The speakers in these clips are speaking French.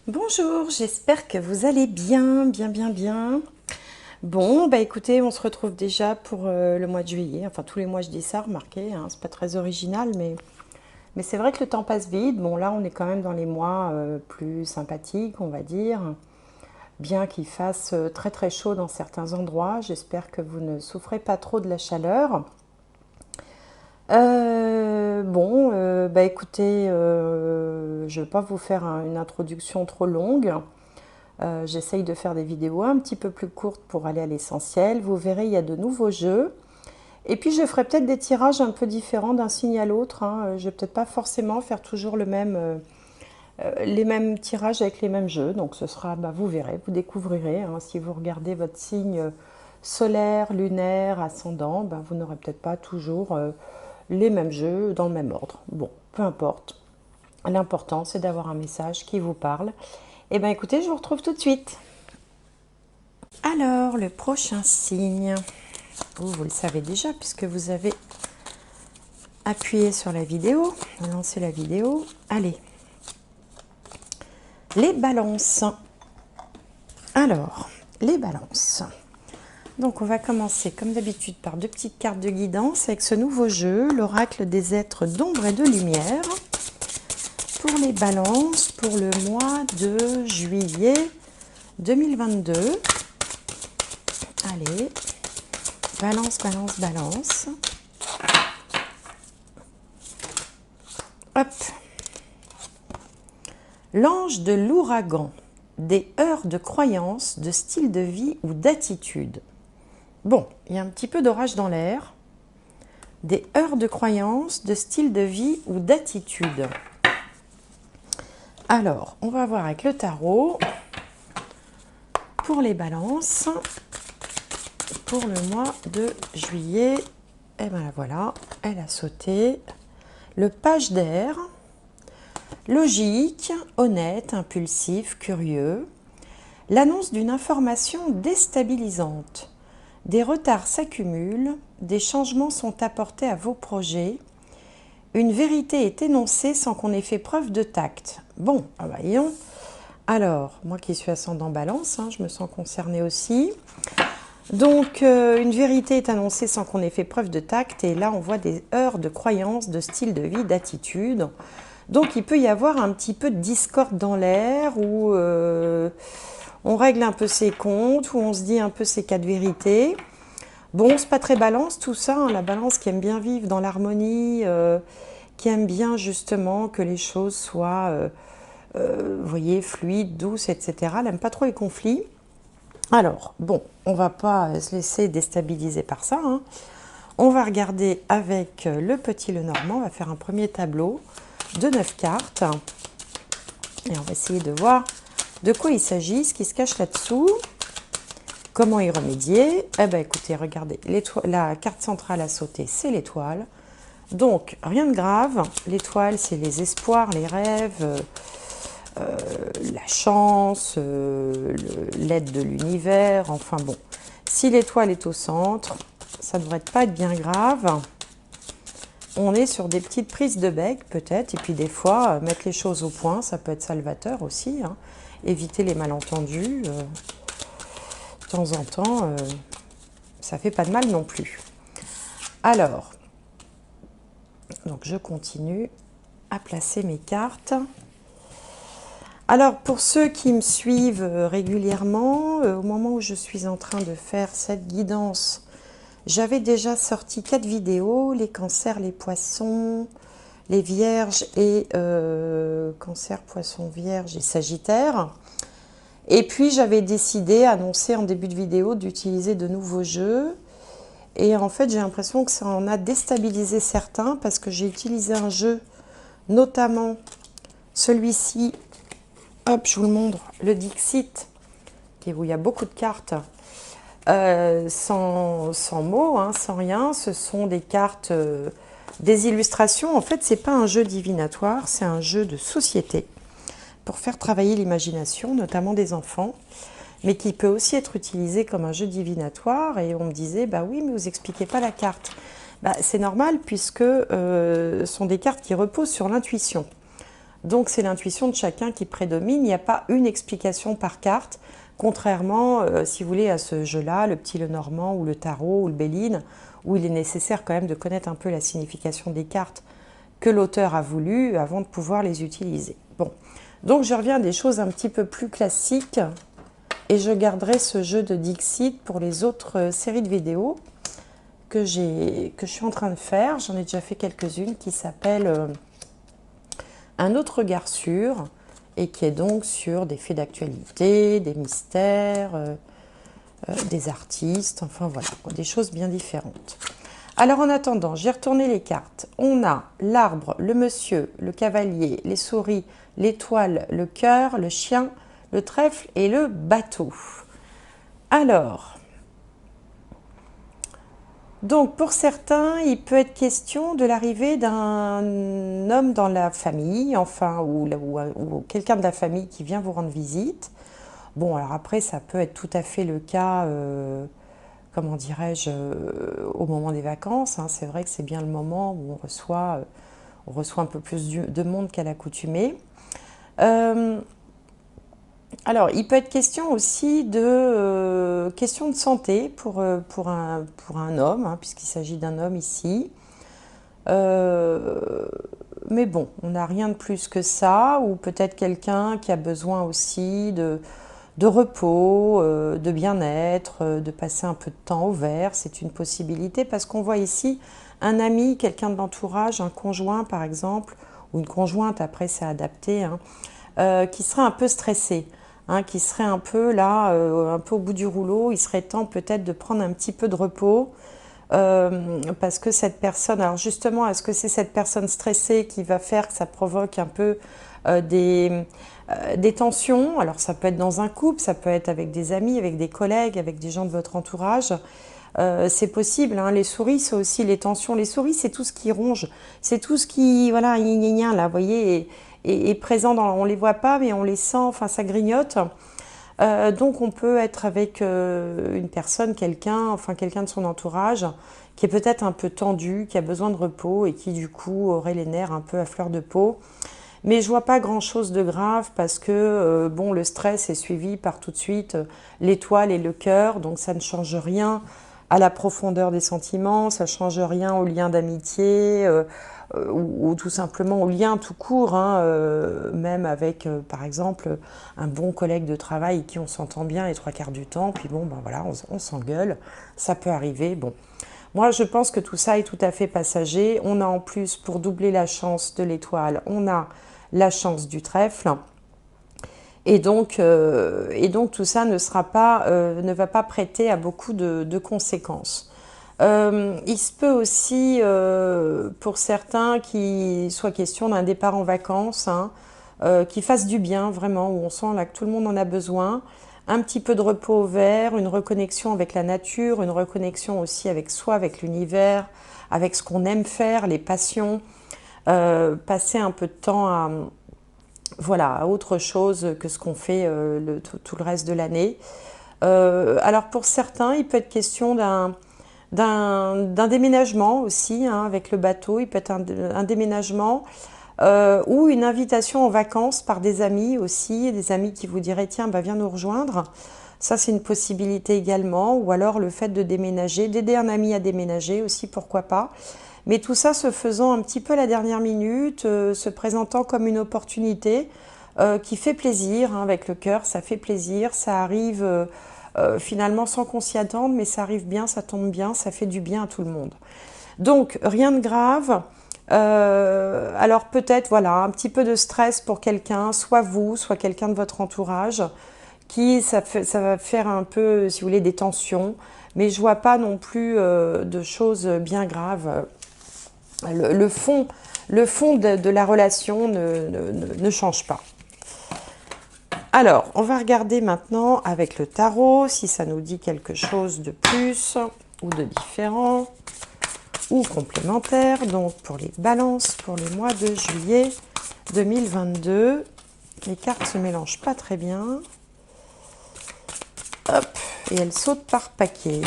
Bonjour, j'espère que vous allez bien, bien. Bon, bah écoutez, on se retrouve déjà pour le mois de juillet. Enfin, tous les mois, je dis ça, remarquez, hein, c'est pas très original, mais c'est vrai que le temps passe vite. Bon, là, on est quand même dans les mois plus sympathiques, on va dire. Bien qu'il fasse très très chaud dans certains endroits, j'espère que vous ne souffrez pas trop de la chaleur. Bah écoutez, je ne vais pas vous faire une introduction trop longue. J'essaye de faire des vidéos un petit peu plus courtes pour aller à l'essentiel. Vous verrez, il y a de nouveaux jeux. Et puis je ferai peut-être des tirages un peu différents d'un signe à l'autre, hein. Je vais peut-être pas forcément faire toujours les mêmes tirages avec les mêmes jeux. Donc ce sera, bah, vous verrez, vous découvrirez, hein. Si vous regardez votre signe solaire, lunaire, ascendant, bah, vous n'aurez peut-être pas toujours les mêmes jeux dans le même ordre. Bon, peu importe. L'important, c'est d'avoir un message qui vous parle. Eh bien, écoutez, je vous retrouve tout de suite. Alors, le prochain signe, vous le savez déjà puisque vous avez appuyé sur la vidéo, lancé la vidéo. Allez, les balances. Alors, les balances. Donc, on va commencer comme d'habitude par deux petites cartes de guidance avec ce nouveau jeu, l'oracle des êtres d'ombre et de lumière. Pour les balances, pour le mois de juillet 2022. Allez, balance, balance, balance. Hop. L'ange de l'ouragan, des heurts de croyance, de style de vie ou d'attitude. Bon, il y a un petit peu d'orage dans l'air. Des heurts de croyance, de style de vie ou d'attitude. Alors, on va voir avec le tarot. Pour les balances, pour le mois de juillet, et bien la voilà, elle a sauté. Le page d'air, logique, honnête, impulsif, curieux. L'annonce d'une information déstabilisante. Des retards s'accumulent, des changements sont apportés à vos projets. Une vérité est énoncée sans qu'on ait fait preuve de tact. Bon, voyons. Alors, moi qui suis ascendant balance, hein, je me sens concernée aussi. Donc, une vérité est annoncée sans qu'on ait fait preuve de tact. Et là, on voit des heurts de croyances, de style de vie, d'attitude. Donc, il peut y avoir un petit peu de discorde dans l'air où on règle un peu ses comptes, où on se dit un peu ses quatre vérités. Bon, c'est pas très balance tout ça, hein, la balance qui aime bien vivre dans l'harmonie, qui aime bien justement que les choses soient, vous voyez, fluides, douces, etc. Elle n'aime pas trop les conflits. Alors, bon, on va pas se laisser déstabiliser par ça, hein. On va regarder avec le petit Lenormand, on va faire un premier tableau de 9 cartes. Et on va essayer de voir de quoi il s'agit, ce qui se cache là-dessous. Comment y remédier? Eh bien, écoutez, regardez, la carte centrale à sauter, c'est l'étoile. Donc, rien de grave. L'étoile, c'est les espoirs, les rêves, la chance, l'aide de l'univers. Enfin bon, si l'étoile est au centre, ça ne devrait pas être bien grave. On est sur des petites prises de bec, peut-être. Et puis, des fois, mettre les choses au point, ça peut être salvateur aussi, hein. Éviter les malentendus. De temps en temps, ça fait pas de mal non plus. Alors, donc je continue à placer mes cartes. Alors, pour ceux qui me suivent régulièrement, au moment où je suis en train de faire cette guidance, j'avais déjà sorti 4 vidéos, les cancers, les poissons, les vierges et cancer, poisson, vierge et sagittaire. Et puis, j'avais décidé, annoncé en début de vidéo, d'utiliser de nouveaux jeux. Et en fait, j'ai l'impression que ça en a déstabilisé certains parce que j'ai utilisé un jeu, notamment celui-ci. Hop, je vous le montre, le Dixit, où il y a beaucoup de cartes, sans mots, hein, sans rien. Ce sont des cartes, des illustrations. En fait, ce n'est pas un jeu divinatoire, c'est un jeu de société pour faire travailler l'imagination, notamment des enfants, mais qui peut aussi être utilisé comme un jeu divinatoire. Et on me disait, bah oui, mais vous n'expliquez pas la carte. Bah, c'est normal puisque ce sont des cartes qui reposent sur l'intuition. Donc c'est l'intuition de chacun qui prédomine, il n'y a pas une explication par carte, contrairement, si vous voulez, à ce jeu-là, le petit Lenormand ou le tarot ou le Béline, où il est nécessaire quand même de connaître un peu la signification des cartes que l'auteur a voulu avant de pouvoir les utiliser. Bon, donc je reviens à des choses un petit peu plus classiques et je garderai ce jeu de Dixit pour les autres séries de vidéos que je suis en train de faire. J'en ai déjà fait quelques-unes qui s'appellent Un autre regard sur, et qui est donc sur des faits d'actualité, des mystères, des artistes, enfin voilà, des choses bien différentes. Alors en attendant, j'ai retourné les cartes. On a l'arbre, le monsieur, le cavalier, les souris, l'étoile, le cœur, le chien, le trèfle et le bateau. Alors, donc pour certains, il peut être question de l'arrivée d'un homme dans la famille, enfin, ou quelqu'un de la famille qui vient vous rendre visite. Bon, alors après, ça peut être tout à fait le cas, comment dirais-je, au moment des vacances. Hein. C'est vrai que c'est bien le moment où on reçoit un peu plus de monde qu'à l'accoutumée. Alors, il peut être question aussi de question de santé pour un homme, hein, puisqu'il s'agit d'un homme ici. Mais bon, on n'a rien de plus que ça, ou peut-être quelqu'un qui a besoin aussi de repos, de bien-être, de passer un peu de temps au vert, c'est une possibilité, parce qu'on voit ici un ami, quelqu'un de l'entourage, un conjoint par exemple, ou une conjointe, après c'est adapté, hein, qui serait un peu stressé. Hein, qui serait un peu là, un peu au bout du rouleau, il serait temps peut-être de prendre un petit peu de repos, parce que cette personne, alors justement, est-ce que c'est cette personne stressée qui va faire que ça provoque un peu des tensions? Alors ça peut être dans un couple, ça peut être avec des amis, avec des collègues, avec des gens de votre entourage. C'est possible, hein. Les souris, c'est aussi les tensions. Les souris, c'est tout ce qui ronge, c'est tout ce qui, voilà, là, vous voyez, est présent on les voit pas, mais on les sent, enfin ça grignote. Donc on peut être avec une personne, quelqu'un de son entourage, qui est peut-être un peu tendu, qui a besoin de repos et qui du coup aurait les nerfs un peu à fleur de peau. Mais je vois pas grand chose de grave parce que bon, le stress est suivi par tout de suite l'étoile et le cœur, donc ça ne change rien à la profondeur des sentiments, ça ne change rien au lien d'amitié ou tout simplement au lien tout court, hein, même avec par exemple un bon collègue de travail avec qui on s'entend bien les trois quarts du temps, puis bon, ben voilà, on s'engueule, ça peut arriver, bon. Moi, je pense que tout ça est tout à fait passager. On a en plus, pour doubler la chance de l'étoile, on a la chance du trèfle. Et donc tout ça ne va pas prêter à beaucoup de conséquences. Il se peut aussi, pour certains, qu'il soit question d'un départ en vacances, hein, qui fasse du bien, vraiment, où on sent là que tout le monde en a besoin. Un petit peu de repos au vert, une reconnexion avec la nature, une reconnexion aussi avec soi, avec l'univers, avec ce qu'on aime faire, les passions. Passer un peu de temps à autre chose que ce qu'on fait tout le reste de l'année. Alors pour certains, il peut être question d'un déménagement aussi, hein, avec le bateau. Il peut être un déménagement ou une invitation en vacances par des amis aussi, des amis qui vous diraient tiens, bah, viens nous rejoindre. Ça, c'est une possibilité également. Ou alors le fait de déménager, d'aider un ami à déménager aussi, pourquoi pas. Mais tout ça se faisant un petit peu à la dernière minute, se présentant comme une opportunité qui fait plaisir, hein, avec le cœur, ça fait plaisir, ça arrive finalement sans qu'on s'y attende, mais ça arrive bien, ça tombe bien, ça fait du bien à tout le monde. Donc, rien de grave. Alors peut-être, voilà, un petit peu de stress pour quelqu'un, soit vous, soit quelqu'un de votre entourage, ça va faire un peu, si vous voulez, des tensions, mais je vois pas non plus de choses bien graves. Le fond de la relation ne change pas. Alors, on va regarder maintenant avec le tarot si ça nous dit quelque chose de plus ou de différent ou complémentaire. Donc, pour les balances, pour le mois de juillet 2022, les cartes ne se mélangent pas très bien. Hop, et elles sautent par paquet.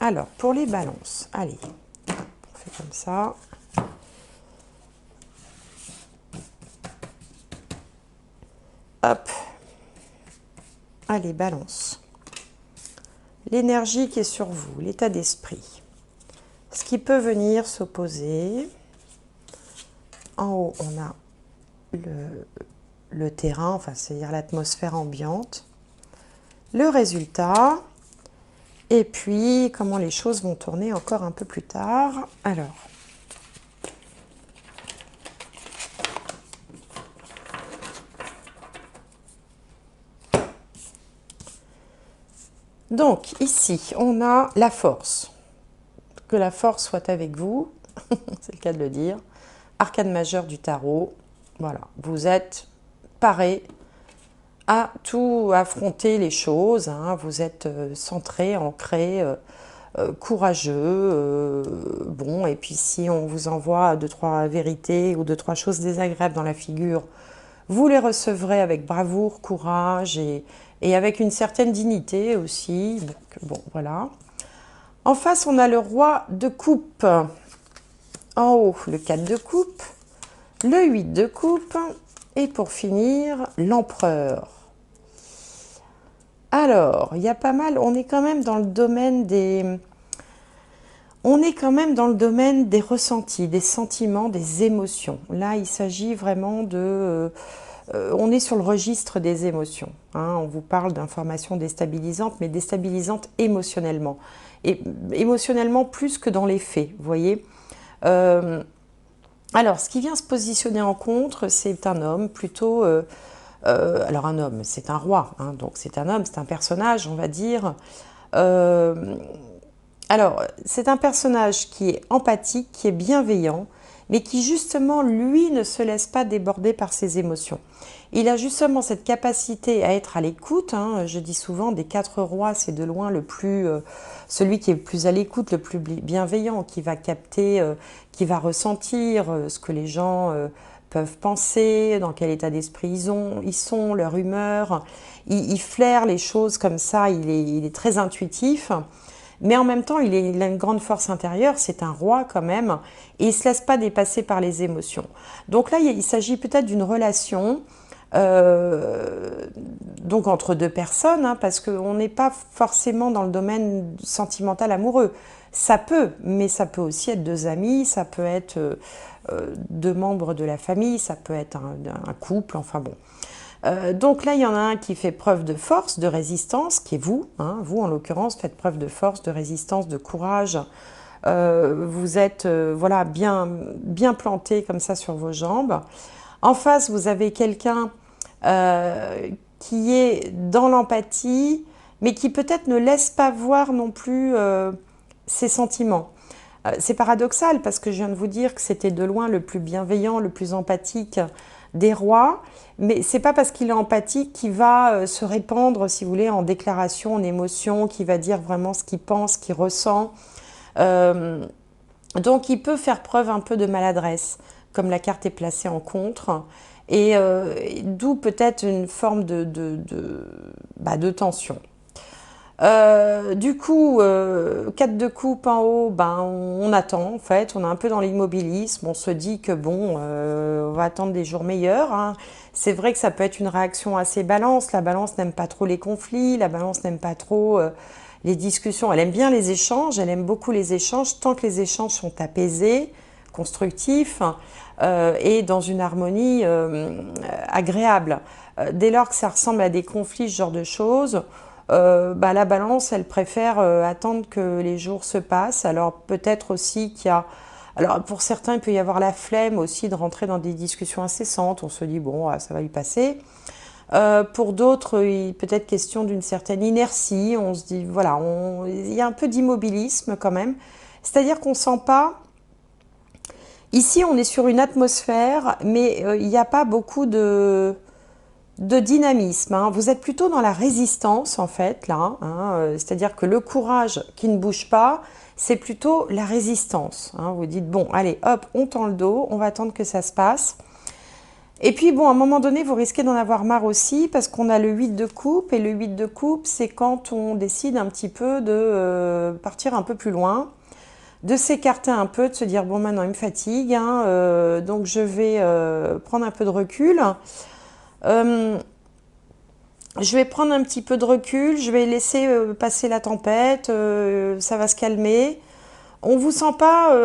Alors, pour les balances, allez, on fait comme ça. Hop. Allez, Balance. L'énergie qui est sur vous, l'état d'esprit. Ce qui peut venir s'opposer. En haut, on a le terrain, enfin, c'est-à-dire l'atmosphère ambiante. Le résultat. Et puis, comment les choses vont tourner encore un peu plus tard. Alors. Donc, ici, on a la force. Que la force soit avec vous, c'est le cas de le dire. Arcane majeur du tarot. Voilà, vous êtes paré à tout affronter les choses. Hein. Vous êtes centré, ancré, courageux. Bon, et puis si on vous envoie 2-3 vérités ou 2-3 choses désagréables dans la figure, vous les recevrez avec bravoure, courage et avec une certaine dignité aussi. Donc, bon, voilà. En face, on a le roi de coupe. En haut, le 4 de coupe, le 8 de coupe et pour finir, l'empereur. Alors, il y a pas mal, on est quand même dans le domaine des... On est quand même dans le domaine des ressentis, des sentiments, des émotions. Là, il s'agit vraiment de... on est sur le registre des émotions. Hein. On vous parle d'informations déstabilisantes, mais déstabilisantes émotionnellement. Et émotionnellement plus que dans les faits, vous voyez. Alors, ce qui vient se positionner en contre, c'est un homme plutôt... alors, un homme, c'est un roi. Hein, donc, c'est un homme, c'est un personnage, on va dire. Alors, c'est un personnage qui est empathique, qui est bienveillant, mais qui justement, lui, ne se laisse pas déborder par ses émotions. Il a justement cette capacité à être à l'écoute. Hein, je dis souvent, des 4 rois, c'est de loin le plus, celui qui est le plus à l'écoute, le plus bienveillant, qui va capter, qui va ressentir ce que les gens peuvent penser, dans quel état d'esprit ils sont, leur humeur. Il flaire les choses comme ça, il est très intuitif. Mais en même temps, il a une grande force intérieure, c'est un roi quand même, et il ne se laisse pas dépasser par les émotions. Donc là, il s'agit peut-être d'une relation donc entre deux personnes, hein, parce qu'on n'est pas forcément dans le domaine sentimental amoureux. Ça peut, mais ça peut aussi être 2 amis, ça peut être 2 membres de la famille, ça peut être un couple, enfin bon. Donc là, il y en a un qui fait preuve de force, de résistance, qui est vous. Hein, vous, en l'occurrence, faites preuve de force, de résistance, de courage. Vous êtes voilà, bien planté comme ça sur vos jambes. En face, vous avez quelqu'un qui est dans l'empathie, mais qui peut-être ne laisse pas voir non plus ses sentiments. C'est paradoxal parce que je viens de vous dire que c'était de loin le plus bienveillant, le plus empathique des rois, mais c'est pas parce qu'il est empathique qu'il va se répandre, si vous voulez, en déclaration, en émotion, qu'il va dire vraiment ce qu'il pense, ce qu'il ressent. Donc il peut faire preuve un peu de maladresse, comme la carte est placée en contre, et d'où peut-être une forme de tension. Du coup, 4 de coupe en haut, ben, on attend en fait, on est un peu dans l'immobilisme, on se dit que bon, on va attendre des jours meilleurs. Hein. C'est vrai que ça peut être une réaction assez balance, la balance n'aime pas trop les conflits, la balance n'aime pas trop les discussions, elle aime bien les échanges, elle aime beaucoup les échanges, tant que les échanges sont apaisés, constructifs et dans une harmonie agréable. Dès lors que ça ressemble à des conflits, ce genre de choses, la balance, elle préfère attendre que les jours se passent. Alors peut-être aussi qu'il y a... Alors pour certains, il peut y avoir la flemme aussi de rentrer dans des discussions incessantes. On se dit, bon, ça va lui passer. Pour d'autres, il peut être question d'une certaine inertie. On se dit, voilà, il y a un peu d'immobilisme quand même. C'est-à-dire qu'on ne sent pas... Ici, on est sur une atmosphère, mais il n'y a pas beaucoup de dynamisme. Hein. Vous êtes plutôt dans la résistance, en fait, là. Hein. C'est-à-dire que le courage qui ne bouge pas, c'est plutôt la résistance. Hein. Vous dites, bon, allez, hop, on tend le dos, on va attendre que ça se passe. Et puis, bon, à un moment donné, vous risquez d'en avoir marre aussi, parce qu'on a le 8 de coupe, et le 8 de coupe, c'est quand on décide un petit peu de partir un peu plus loin, de s'écarter un peu, de se dire, bon, maintenant, il me fatigue, hein, donc je vais prendre un peu de recul. je vais prendre un petit peu de recul, je vais laisser passer la tempête, ça va se calmer. On vous sent pas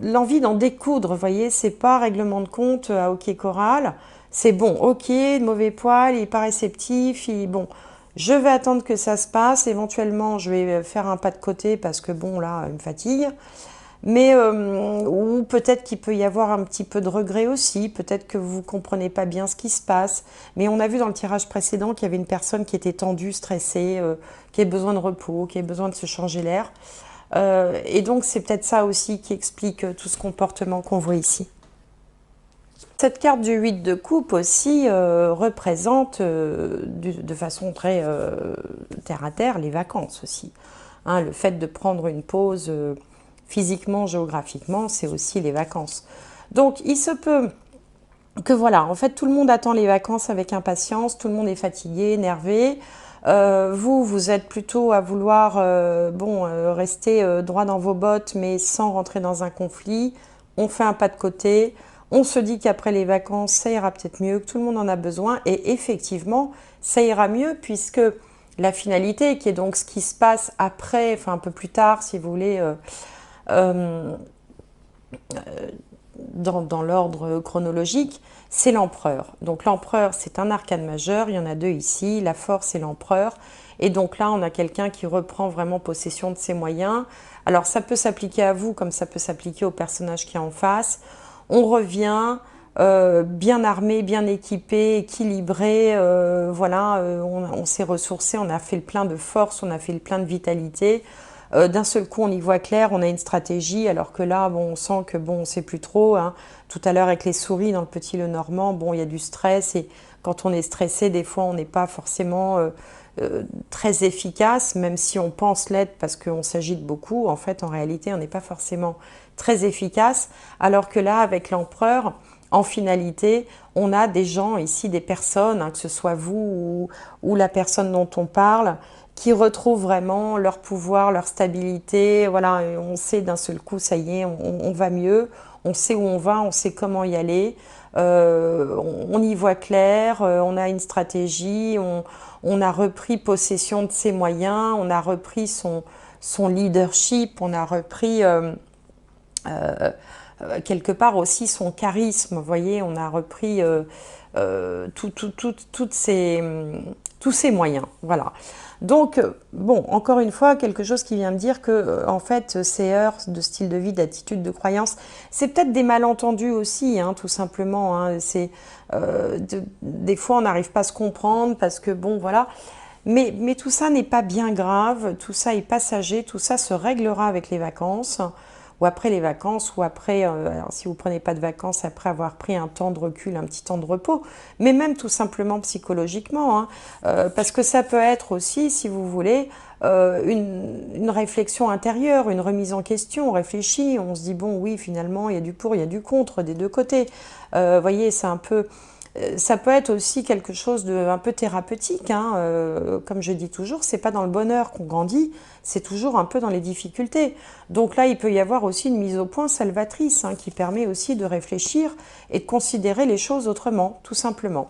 l'envie d'en découdre, vous voyez, c'est pas règlement de compte à OK Coral. C'est bon, OK, mauvais poil, il est pas réceptif, bon, je vais attendre que ça se passe, éventuellement je vais faire un pas de côté parce que bon, là, il me fatigue. Mais, ou peut-être qu'il peut y avoir un petit peu de regret aussi, peut-être que vous ne comprenez pas bien ce qui se passe. Mais on a vu dans le tirage précédent qu'il y avait une personne qui était tendue, stressée, qui a besoin de repos, qui a besoin de se changer l'air. Et donc c'est peut-être ça aussi qui explique tout ce comportement qu'on voit ici. Cette carte du 8 de coupe aussi représente de façon très terre à terre les vacances aussi. Hein, le fait de prendre une pause physiquement, géographiquement, c'est aussi les vacances. Donc il se peut que voilà, en fait tout le monde attend les vacances avec impatience, tout le monde est fatigué, énervé. Vous êtes plutôt à vouloir rester droit dans vos bottes, mais sans rentrer dans un conflit. On fait un pas de côté, on se dit qu'après les vacances, ça ira peut-être mieux, que tout le monde en a besoin. Et effectivement, ça ira mieux puisque la finalité, qui est donc ce qui se passe après, enfin un peu plus tard, si vous voulez, dans l'ordre chronologique, c'est l'empereur. Donc l'empereur, c'est un arcane majeur, il y en a deux ici, la force et l'empereur. Et donc là, on a quelqu'un qui reprend vraiment possession de ses moyens. Alors ça peut s'appliquer à vous comme ça peut s'appliquer au personnage qui est en face. On revient bien armé, bien équipé, équilibré, voilà, on s'est ressourcé, on a fait le plein de force, on a fait le plein de vitalité. D'un seul coup, on y voit clair, on a une stratégie, alors que là, bon, on sent que bon, on ne sait plus trop. Hein. Tout à l'heure, avec les souris dans le Petit Le Normand, bon, il y a du stress, et quand on est stressé, des fois, on n'est pas forcément très efficace, même si on pense l'être parce qu'on s'agite beaucoup. En fait, en réalité, on n'est pas forcément très efficace, alors que là, avec l'empereur, en finalité, on a des gens ici, des personnes, hein, que ce soit vous ou la personne dont on parle, qui retrouvent vraiment leur pouvoir, leur stabilité. Voilà, on sait d'un seul coup, ça y est, on va mieux, on sait où on va, on sait comment y aller, on y voit clair, on a une stratégie, on a repris possession de ses moyens, on a repris son leadership, on a repris quelque part aussi son charisme, vous voyez, on a repris tous ces moyens, voilà. Donc, bon, encore une fois, quelque chose qui vient me dire que, en fait, ces heures de style de vie, d'attitude, de croyance, c'est peut-être des malentendus aussi, hein, tout simplement. Hein, des fois, on n'arrive pas à se comprendre parce que, bon, voilà. Mais tout ça n'est pas bien grave, tout ça est passager, tout ça se réglera avec les vacances, ou après les vacances, ou après, alors si vous ne prenez pas de vacances, après avoir pris un temps de recul, un petit temps de repos, mais même tout simplement psychologiquement, hein, parce que ça peut être aussi, si vous voulez, une réflexion intérieure, une remise en question, on réfléchit, on se dit, bon, oui, finalement, il y a du pour, il y a du contre des deux côtés. Vous voyez, c'est un peu... Ça peut être aussi quelque chose de un peu thérapeutique, hein, comme je dis toujours, c'est pas dans le bonheur qu'on grandit, c'est toujours un peu dans les difficultés. Donc là, il peut y avoir aussi une mise au point salvatrice, hein, qui permet aussi de réfléchir et de considérer les choses autrement, tout simplement.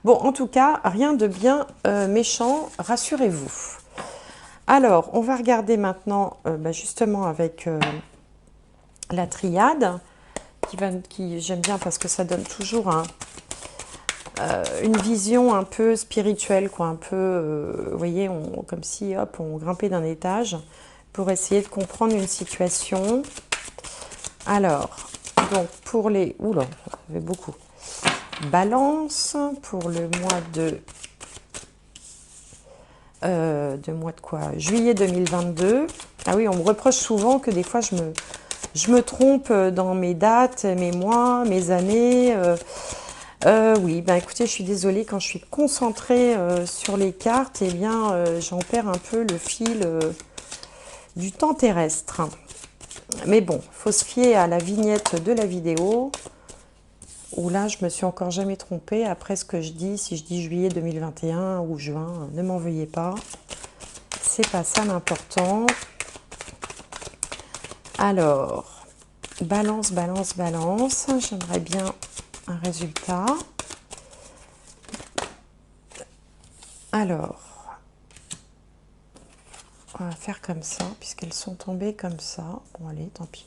Bon, en tout cas, rien de bien méchant, rassurez-vous. Alors, on va regarder maintenant, justement avec la triade, qui j'aime bien parce que ça donne toujours une vision un peu spirituelle, quoi, un peu, vous voyez, comme si, hop, on grimpait d'un étage pour essayer de comprendre une situation. Alors, donc, pour les... Oula, ça fait beaucoup. Balance, pour le mois de quoi? Juillet 2022. Ah oui, on me reproche souvent que des fois, je me trompe dans mes dates, mes mois, mes années... oui, ben écoutez, je suis désolée, quand je suis concentrée sur les cartes, eh bien, j'en perds un peu le fil du temps terrestre. Mais bon, il faut se fier à la vignette de la vidéo, où là, je me suis encore jamais trompée. Après ce que je dis, si je dis juillet 2021 ou juin, ne m'en veuillez pas. C'est pas ça l'important. Alors, balance, balance, balance. J'aimerais bien un résultat. Alors, on va faire comme ça, puisqu'elles sont tombées comme ça. Bon, allez, tant pis.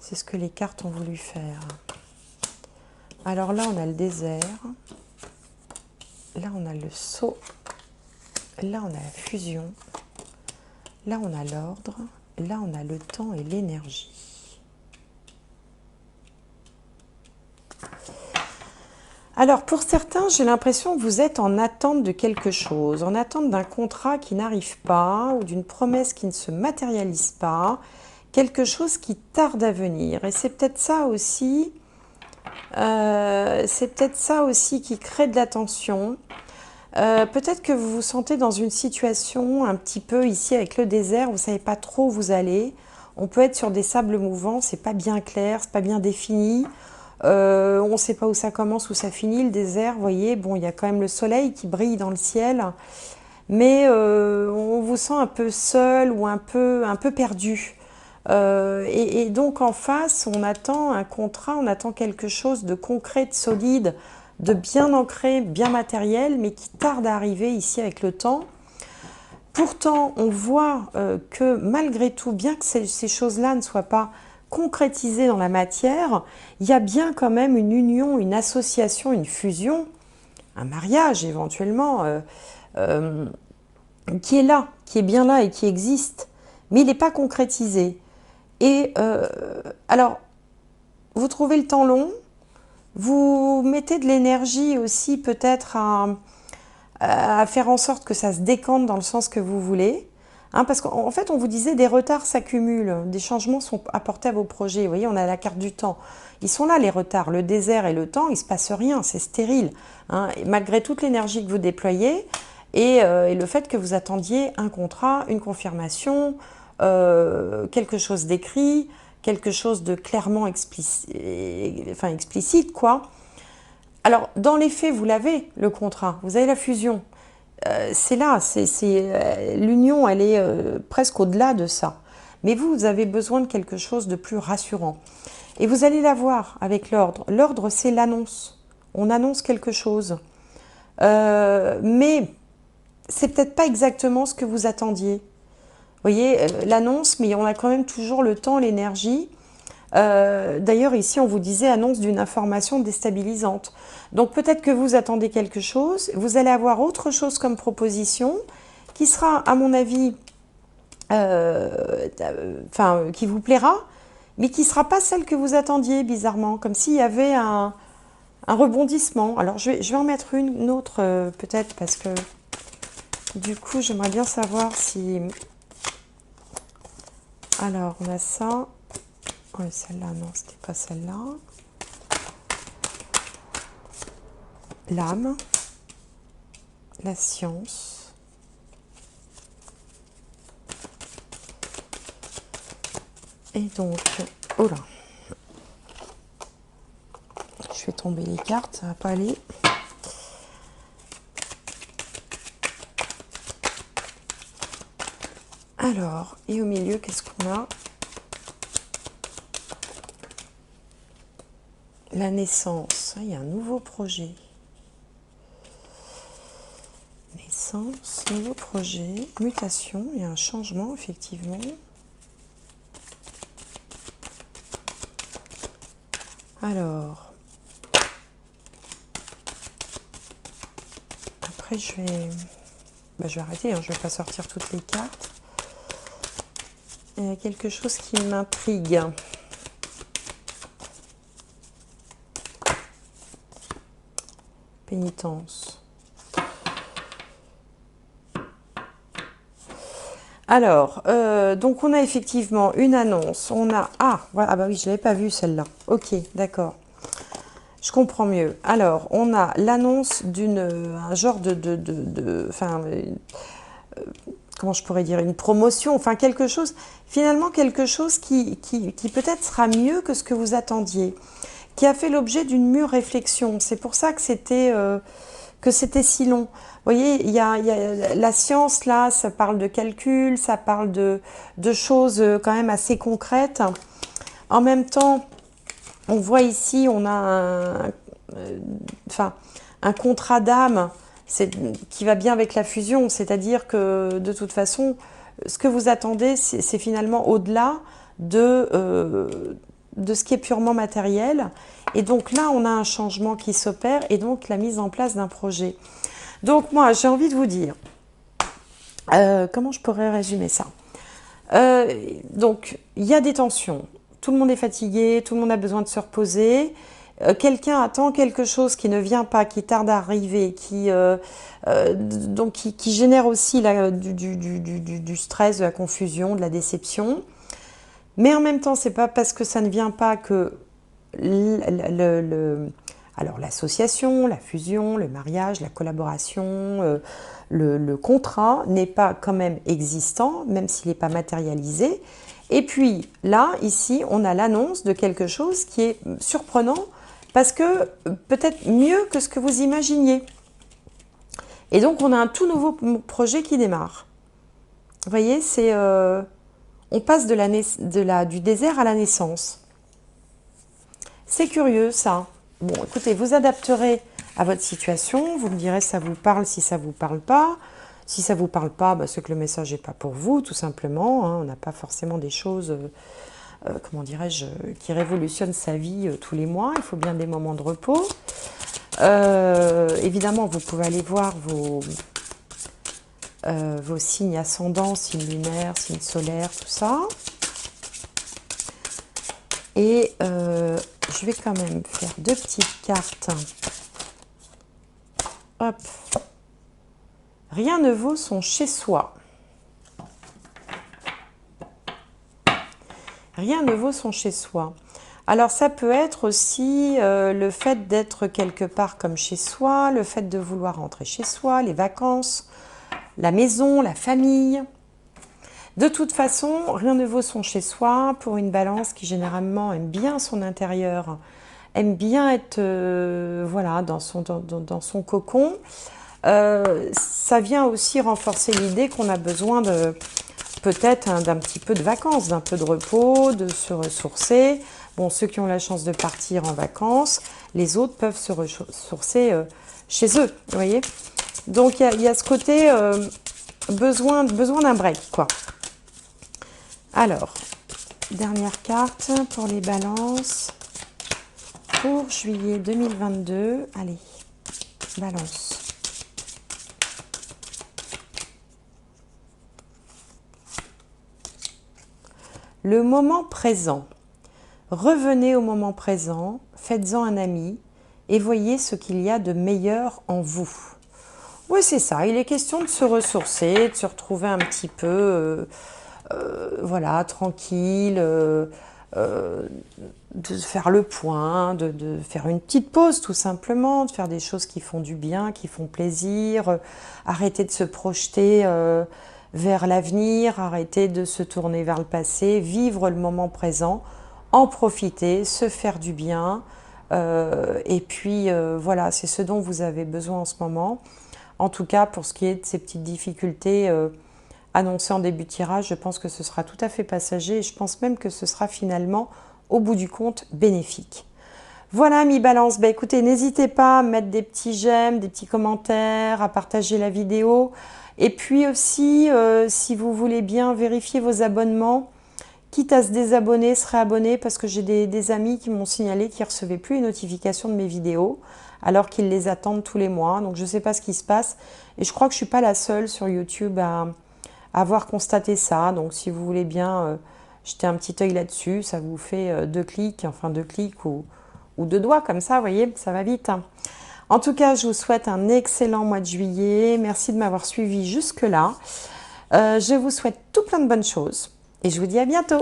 C'est ce que les cartes ont voulu faire. Alors là, on a le désert. Là, on a le sceau. Là, on a la fusion. Là, on a l'ordre. Là, on a le temps et l'énergie. Alors, pour certains, j'ai l'impression que vous êtes en attente de quelque chose, en attente d'un contrat qui n'arrive pas ou d'une promesse qui ne se matérialise pas, quelque chose qui tarde à venir. Et c'est peut-être ça aussi, qui crée de la tension. Peut-être que vous vous sentez dans une situation un petit peu ici avec le désert, vous ne savez pas trop où vous allez. On peut être sur des sables mouvants, c'est pas bien clair, c'est pas bien défini. On ne sait pas où ça commence, où ça finit, le désert, vous voyez, bon, il y a quand même le soleil qui brille dans le ciel, mais on vous sent un peu seul ou un peu perdu. Et donc en face, on attend un contrat, on attend quelque chose de concret, de solide, de bien ancré, bien matériel, mais qui tarde à arriver ici avec le temps. Pourtant, on voit que malgré tout, bien que ces choses-là ne soient pas concrétisées dans la matière, il y a bien quand même une union, une association, une fusion, un mariage éventuellement, qui est là, qui est bien là et qui existe, mais il n'est pas concrétisé. Et alors, vous trouvez le temps long, vous mettez de l'énergie aussi peut-être à faire en sorte que ça se décante dans le sens que vous voulez. Hein, parce qu'en fait, on vous disait des retards s'accumulent, des changements sont apportés à vos projets. Vous voyez, on a la carte du temps. Ils sont là, les retards. Le désert et le temps, il ne se passe rien, c'est stérile. Hein, malgré toute l'énergie que vous déployez et le fait que vous attendiez un contrat, une confirmation, quelque chose d'écrit, quelque chose de clairement explicite, quoi. Alors, dans les faits, vous l'avez, le contrat, vous avez la fusion. C'est là, l'union, elle est presque au-delà de ça. Mais vous avez besoin de quelque chose de plus rassurant. Et vous allez l'avoir avec l'ordre. L'ordre, c'est l'annonce. On annonce quelque chose. Mais c'est peut-être pas exactement ce que vous attendiez. Vous voyez, l'annonce, mais on a quand même toujours le temps, l'énergie. D'ailleurs, ici, on vous disait annonce d'une information déstabilisante. Donc, peut-être que vous attendez quelque chose, vous allez avoir autre chose comme proposition qui sera, à mon avis, qui vous plaira, mais qui ne sera pas celle que vous attendiez, bizarrement, comme s'il y avait un rebondissement. Alors, je vais en mettre une autre, peut-être, parce que, du coup, j'aimerais bien savoir si... Alors, on a ça... Oui, celle-là, non, c'était pas celle-là. L'âme, la science, et donc, oh là, je fais tomber les cartes, ça va pas aller. Alors, et au milieu, qu'est-ce qu'on a? La naissance, il y a un nouveau projet. Naissance, nouveau projet, mutation, il y a un changement, effectivement. Alors, après je vais arrêter, hein, je ne vais pas sortir toutes les cartes. Il y a quelque chose qui m'intrigue. Pénitence. Alors, donc on a effectivement une annonce. On a... Ah, voilà, ah bah oui, je ne l'avais pas vue celle-là. Ok, d'accord. Je comprends mieux. Alors, on a l'annonce un genre comment je pourrais dire, une promotion, enfin quelque chose, finalement quelque chose qui peut-être sera mieux que ce que vous attendiez, qui a fait l'objet d'une mûre réflexion. C'est pour ça que c'était si long. Vous voyez, il y a la science, là, ça parle de calcul, ça parle de choses quand même assez concrètes. En même temps, on voit ici, on a un contrat d'âme. qui va bien avec la fusion, c'est-à-dire que de toute façon, ce que vous attendez, c'est finalement au-delà de ce qui est purement matériel. Et donc là, on a un changement qui s'opère et donc la mise en place d'un projet. Donc moi, j'ai envie de vous dire, comment je pourrais résumer ça? Donc, il y a des tensions. Tout le monde est fatigué, tout le monde a besoin de se reposer. Quelqu'un attend quelque chose qui ne vient pas, qui tarde à arriver, qui génère aussi du stress, de la confusion, de la déception. Mais en même temps, c'est pas parce que ça ne vient pas que alors l'association, la fusion, le mariage, la collaboration, le contrat n'est pas quand même existant, même s'il n'est pas matérialisé. Et puis là, ici, on a l'annonce de quelque chose qui est surprenant parce que peut-être mieux que ce que vous imaginiez. Et donc, on a un tout nouveau projet qui démarre. Vous voyez, c'est on passe du désert à la naissance. C'est curieux, ça. Bon, écoutez, vous adapterez à votre situation. Vous me direz si ça vous parle, si ça ne vous parle pas. Si ça ne vous parle pas, bah, c'est que le message n'est pas pour vous, tout simplement. Hein. On n'a pas forcément des choses, comment dirais-je, qui révolutionnent sa vie tous les mois. Il faut bien des moments de repos. Évidemment, vous pouvez aller voir vos signes ascendants, signes lunaires, signes solaires, tout ça. Et je vais quand même faire 2 petites cartes. Hop. Rien ne vaut son chez-soi. Rien ne vaut son chez-soi. Alors ça peut être aussi le fait d'être quelque part comme chez soi, le fait de vouloir rentrer chez soi, les vacances, la maison, la famille. De toute façon, rien ne vaut son chez-soi pour une balance qui généralement aime bien son intérieur, aime bien être voilà, dans son cocon. Ça vient aussi renforcer l'idée qu'on a besoin de peut-être d'un petit peu de vacances, d'un peu de repos, de se ressourcer. Bon, ceux qui ont la chance de partir en vacances, les autres peuvent se ressourcer chez eux, vous voyez. Donc, il y a ce côté besoin d'un break, quoi. Alors, dernière carte pour les balances pour juillet 2022. Allez, balance. Le moment présent. Revenez au moment présent, faites-en un ami et voyez ce qu'il y a de meilleur en vous. Oui, c'est ça. Il est question de se ressourcer, de se retrouver un petit peu... voilà, tranquille, de faire le point, de faire une petite pause tout simplement, de faire des choses qui font du bien, qui font plaisir, arrêter de se projeter vers l'avenir, arrêter de se tourner vers le passé, vivre le moment présent, en profiter, se faire du bien, et puis voilà, c'est ce dont vous avez besoin en ce moment. En tout cas, pour ce qui est de ces petites difficultés annoncé en début de tirage, je pense que ce sera tout à fait passager et je pense même que ce sera finalement, au bout du compte, bénéfique. Voilà, mes balances. Bah, écoutez, n'hésitez pas à mettre des petits j'aime, des petits commentaires, à partager la vidéo. Et puis aussi, si vous voulez bien vérifier vos abonnements, quitte à se désabonner, se réabonner, parce que j'ai des amis qui m'ont signalé qu'ils ne recevaient plus les notifications de mes vidéos, alors qu'ils les attendent tous les mois. Donc, je ne sais pas ce qui se passe. Et je crois que je ne suis pas la seule sur YouTube à avoir constaté ça. Donc si vous voulez bien jeter un petit œil là-dessus, ça vous fait 2 clics, enfin 2 clics ou 2 doigts comme ça, vous voyez, ça va vite. En tout cas, je vous souhaite un excellent mois de juillet. Merci de m'avoir suivi jusque-là. Je vous souhaite tout plein de bonnes choses et je vous dis à bientôt.